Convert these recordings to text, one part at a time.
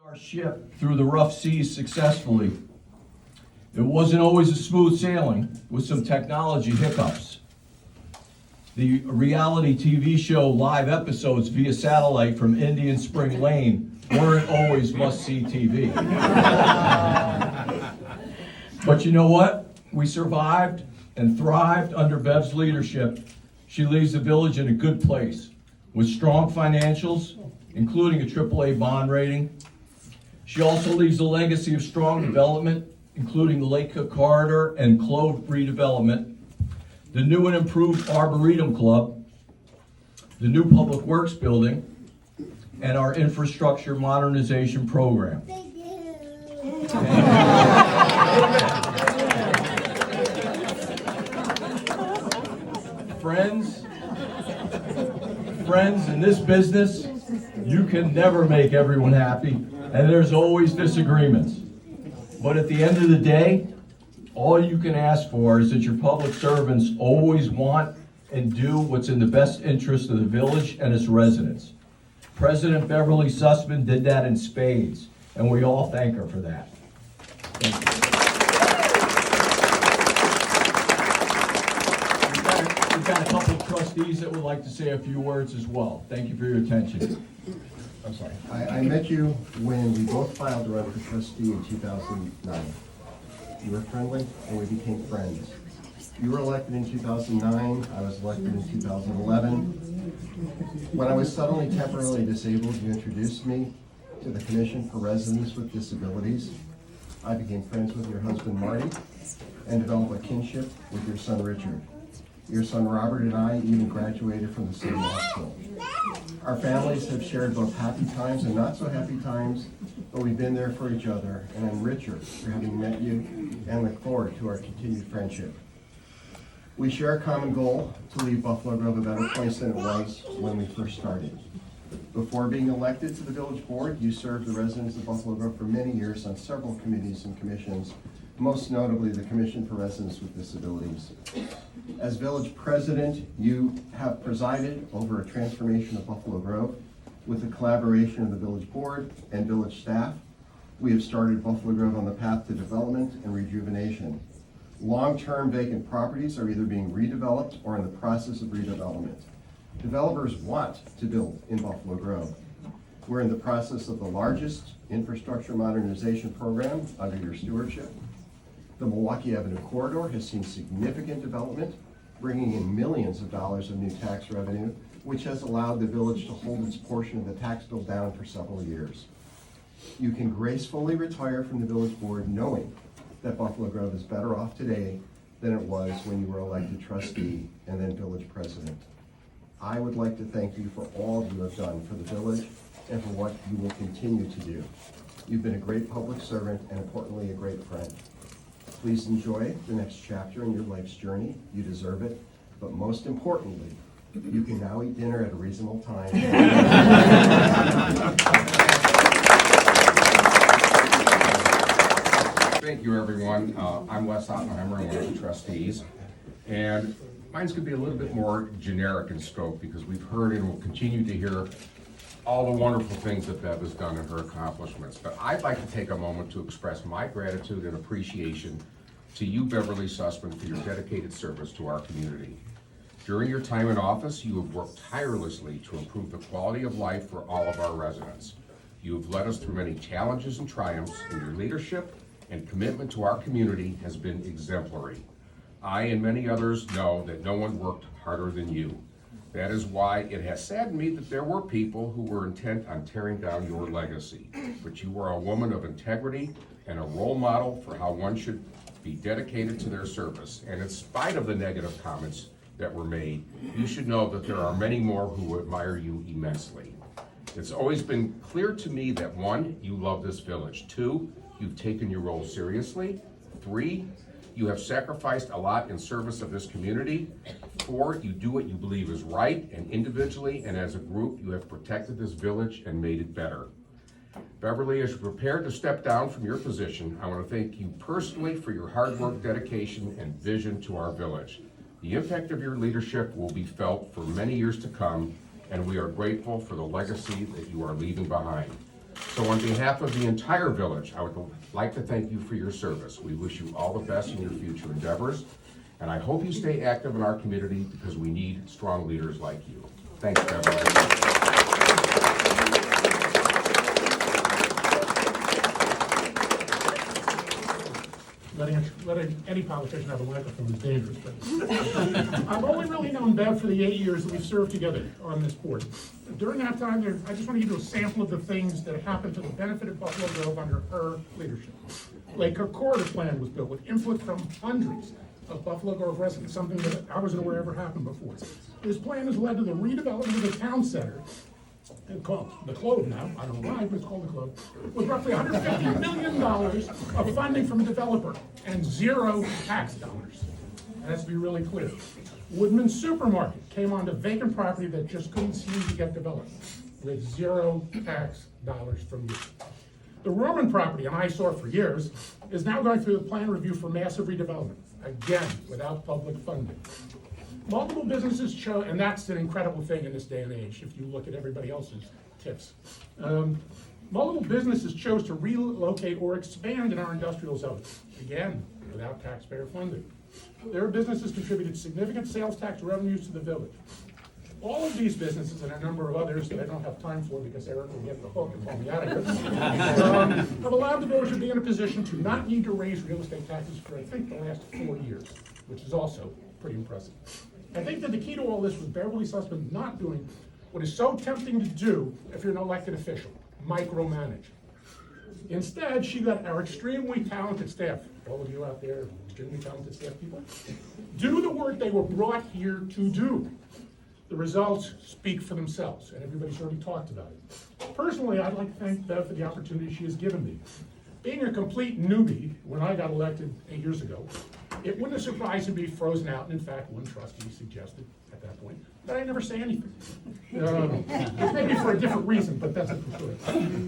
Our ship through the rough seas successfully. It wasn't always a smooth sailing with some technology hiccups. The reality TV show live episodes via satellite from Indian Spring Lane weren't always must-see TV. But you know what? We survived and thrived under Bev's leadership. She leaves the village in a good place with strong financials, including a AAA bond rating. She also leaves a legacy of strong development, including the Lake Cook Corridor and Clove redevelopment, the new and improved Arboretum Club, the new Public Works building, and our infrastructure modernization program. Friends, in this business, you can never make everyone happy, and there's always disagreements. But at the end of the day, all you can ask for is that your public servants always want and do what's in the best interest of the village and its residents. President Beverly Sussman did that in spades, and we all thank her for that. Thank you. We've got a couple of trustees that would like to say a few words as well. Thank you for your attention. I'm sorry. I met you when we both filed to run for trustee in 2009. You were friendly, and we became friends. You were elected in 2009. I was elected in 2011. When I was suddenly temporarily disabled, you introduced me to the Commission for Residents with Disabilities. I became friends with your husband, Marty, and developed a kinship with your son, Richard. Your son Robert and I even graduated from the same law school. Our families have shared both happy times and not so happy times, but we've been there for each other, and I'm richer for having met you and look forward to our continued friendship. We share a common goal to leave Buffalo Grove a better place than it was when we first started. Before being elected to the village board, you served the residents of Buffalo Grove for many years on several committees and commissions, most notably the Commission for Residents with Disabilities. As village president, you have presided over a transformation of Buffalo Grove with the collaboration of the village board and village staff. We have started Buffalo Grove on the path to development and rejuvenation. Long-term vacant properties are either being redeveloped or in the process of redevelopment. Developers want to build in Buffalo Grove. We're in the process of the largest infrastructure modernization program under your stewardship. The Milwaukee Avenue corridor has seen significant development, bringing in millions of dollars of new tax revenue, which has allowed the village to hold its portion of the tax bill down for several years. You can gracefully retire from the village board knowing that Buffalo Grove is better off today than it was when you were elected trustee and then village president. I would like to thank you for all you have done for the village and for what you will continue to do. You've been a great public servant and importantly, a great friend. Please enjoy the next chapter in your life's journey. You deserve it. But most importantly, you can now eat dinner at a reasonable time. Thank you, everyone. I'm Wes Oppenheimer, I'm one of the trustees. And mine's going to be a little bit more generic in scope because we've heard and will continue to hear all the wonderful things that Bev has done and her accomplishments. But I'd like to take a moment to express my gratitude and appreciation to you, Beverly Sussman, for your dedicated service to our community. During your time in office, you have worked tirelessly to improve the quality of life for all of our residents. You have led us through many challenges and triumphs, and your leadership and commitment to our community has been exemplary. I and many others know that no one worked harder than you. That is why it has saddened me that there were people who were intent on tearing down your legacy. But you are a woman of integrity and a role model for how one should be dedicated to their service. And in spite of the negative comments that were made, you should know that there are many more who admire you immensely. It's always been clear to me that 1, you love this village. 2, you've taken your role seriously. 3, you have sacrificed a lot in service of this community. 4, you do what you believe is right, and individually and as a group, you have protected this village and made it better. Beverly, as you're prepared to step down from your position, I want to thank you personally for your hard work, dedication, and vision to our village. The impact of your leadership will be felt for many years to come, and we are grateful for the legacy that you are leaving behind. So on behalf of the entire village, I would like to thank you for your service. We wish you all the best in your future endeavors, and I hope you stay active in our community because we need strong leaders like you. Thanks, Beverly. Letting any politician have a microphone is dangerous, but I've only really known Bev for the 8 years that we've served together on this board. During that time, I just want to give you a sample of the things that happened to the benefit of Buffalo Grove under her leadership. Like a corridor plan was built with input from hundreds of Buffalo Grove residents, something that I wasn't aware ever happened before. This plan has led to the redevelopment of the town center, and called the Clove now, I don't know why, but it's called the Clove, with roughly $150 million of funding from a developer and 0 tax dollars. That has to be really clear. Woodman Supermarket came onto vacant property that just couldn't seem to get developed with 0 tax dollars from you. The Roman property, an eyesore for years, is now going through the plan review for massive redevelopment, again, without public funding. Multiple businesses chose, and that's an incredible thing in this day and age, if you look at everybody else's tips. Multiple businesses chose to relocate or expand in our industrial zone, again, without taxpayer funding. Their businesses contributed significant sales tax revenues to the village. All of these businesses and a number of others that I don't have time for because Eric will get the hook and pull me out of here, have allowed the village to be in a position to not need to raise real estate taxes for, I think, the last 4 years, which is also pretty impressive. I think that the key to all this was Beverly Sussman not doing what is so tempting to do if you're an elected official, micromanage. Instead, she got our extremely talented staff, all of you out there, extremely talented staff people, do the work they were brought here to do. The results speak for themselves, and everybody's already talked about it. Personally, I'd like to thank Bev for the opportunity she has given me. Being a complete newbie when I got elected 8 years ago, it wouldn't have surprised me to be frozen out, and in fact, one trustee suggested at that point that I never say anything. Maybe for a different reason, but that's a preferred.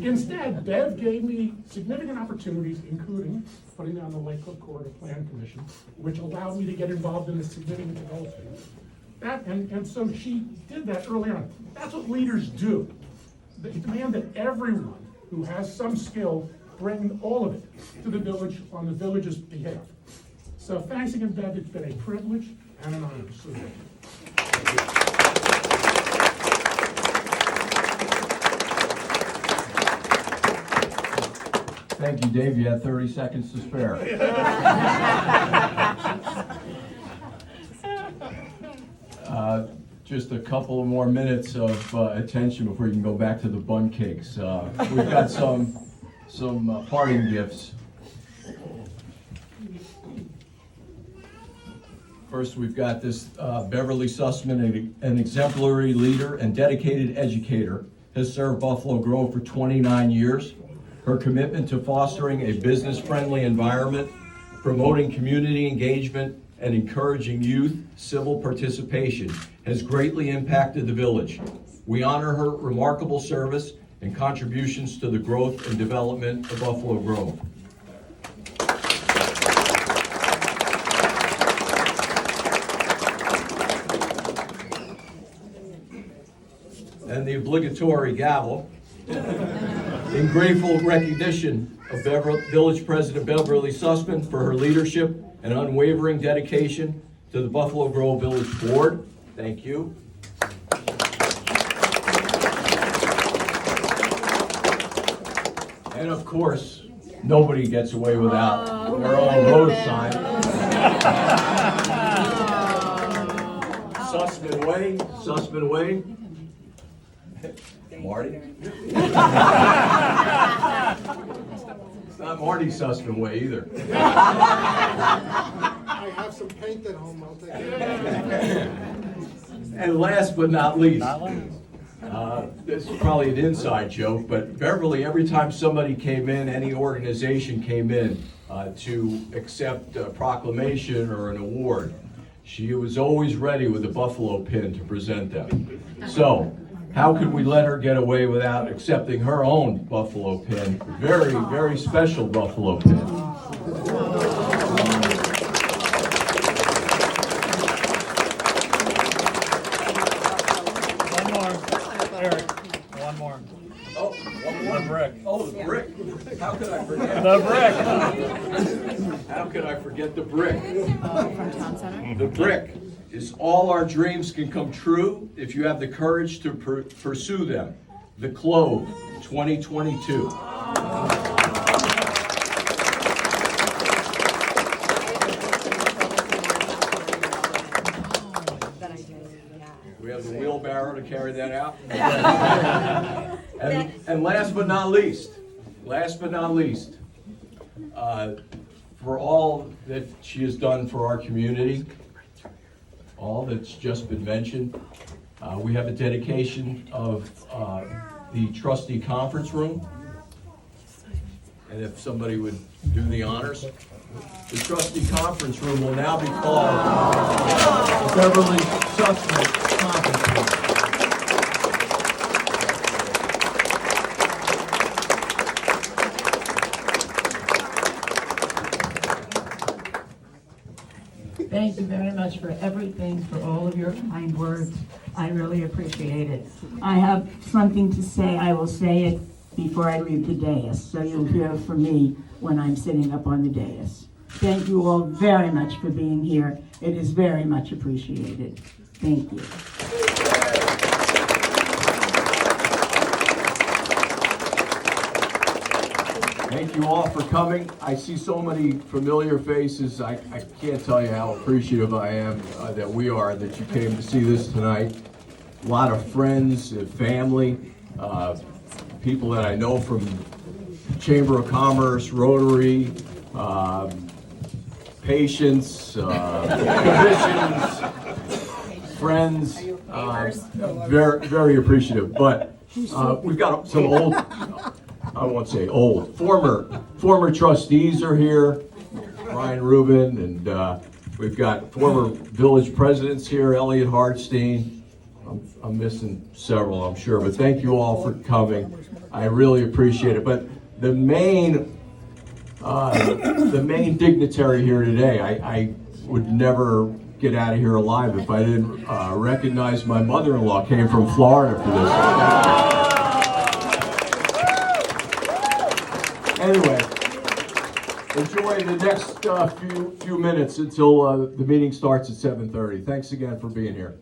Instead, Bev gave me significant opportunities, including putting me on the Lake Cook Corridor Plan Commission, which allowed me to get involved in a significant development. And so she did that early on. That's what leaders do. They demand that everyone who has some skill bring all of it to the village on the village's behalf. So thanks again, Bev. It's been a privilege and an honor to serve you. Thank you, Dave. You had 30 seconds to spare. Just a couple of more minutes of attention before you can go back to the bun cakes. We've got some parting gifts. First, we've got this Beverly Sussman, an exemplary leader and dedicated educator, has served Buffalo Grove for 29 years. Her commitment to fostering a business-friendly environment, promoting community engagement, and encouraging youth civil participation has greatly impacted the village. We honor her remarkable service and contributions to the growth and development of Buffalo Grove. And the obligatory gavel. In grateful recognition of Village President Beverly Sussman for her leadership and unwavering dedication to the Buffalo Grove Village Board. Thank you. And of course, nobody gets away without their own road sign. Sussman Way, Sussman Way. Marty? It's not Marty Sussman Way either. I have some paint at home, I'll take it. And last but not least, this is probably an inside joke, but Beverly, every time somebody came in, any organization came in to accept a proclamation or an award, she was always ready with a buffalo pin to present them. So, how could we let her get away without accepting her own buffalo pin? Very, very special buffalo pin. One more, Eric, one more. Oh, one more brick. Oh, the brick. How could I forget? The brick. How could I forget the brick? From Town Center? The brick is all our dreams can come true if you have the courage to pursue them. The Clove, 2022. We have the wheelbarrow to carry that out. And last but not least, for all that she has done for our community, all that's just been mentioned, we have a dedication of the trustee conference room. And if somebody would do the honors. The trustee conference room will now be called the Beverly Sussman Conference Room. Thank you very much for everything, for all of your kind words. I really appreciate it. I have something to say. I will say it before I leave the dais, so you'll hear from me when I'm sitting up on the dais. Thank you all very much for being here. It is very much appreciated. Thank you. Thank you all for coming. I see so many familiar faces. I can't tell you how appreciative I am that we are that you came to see this tonight. A lot of friends, family, people that I know from Chamber of Commerce, Rotary, patients, physicians, friends, very, very appreciative. But we've got some old, I won't say old, former trustees are here, Brian Rubin, and we've got former village presidents here, Elliot Hartstein. I'm missing several, I'm sure, but thank you all for coming. I really appreciate it. But the main dignitary here today, I would never get out of here alive if I didn't recognize my mother-in-law came from Florida for this. Anyway, enjoy the next few minutes until the meeting starts at 7:30. Thanks again for being here.